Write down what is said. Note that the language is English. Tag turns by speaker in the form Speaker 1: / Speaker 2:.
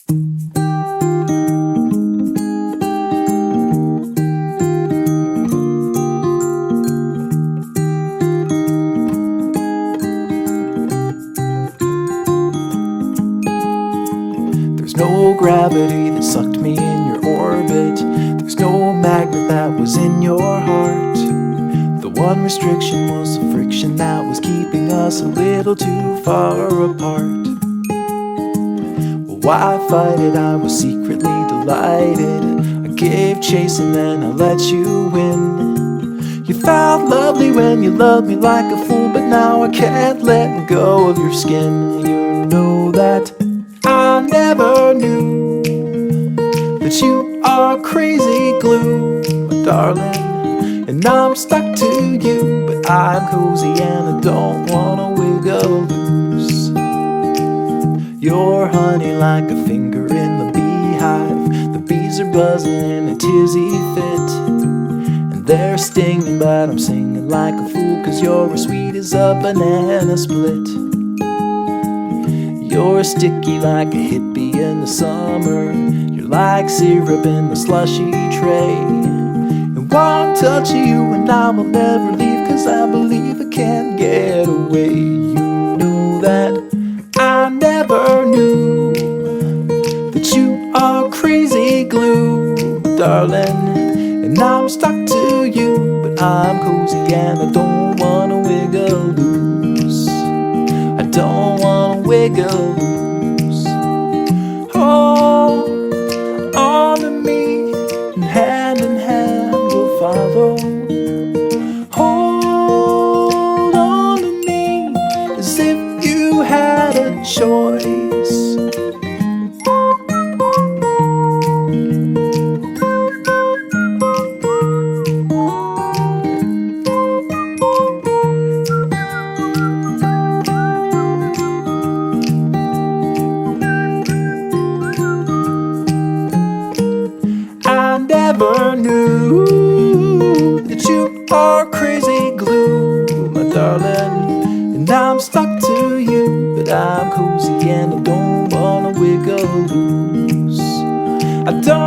Speaker 1: There's no gravity that sucked me in your orbit. There's no magnet that was in your heart. The one restriction was the friction that was keeping us a little too far apart. Well, why fight it? I was secretly delighted. I gave chase and then I let you win. You felt lovely when you loved me like a fool, but now I can't let go of your skin. You know that I never knew that you are crazy glue, my darling. And I'm stuck to you, but I'm cozy and I don't wanna wiggle loose. You're honey like a finger in the beehive. The bees are buzzing in a tizzy fit, and they're stinging, but I'm singing like a fool, 'cause you're as sweet as a banana split. You're sticky like a hippie in the summer. You're like syrup in the slushy tray. And one touch of you and I will never leave, 'cause I believe I can't get away. You know that I never knew that you are crazy glue, darling. And I'm stuck to you, but I'm cozy and I don't wanna wiggle loose. I don't wanna wiggle loose. Hold on to me, and hand in hand we'll follow. Hold on to me, as if you had a choice. I never knew that you are crazy glue, my darling. And I'm stuck to you, but I'm cozy and I don't wanna wiggle loose. I don't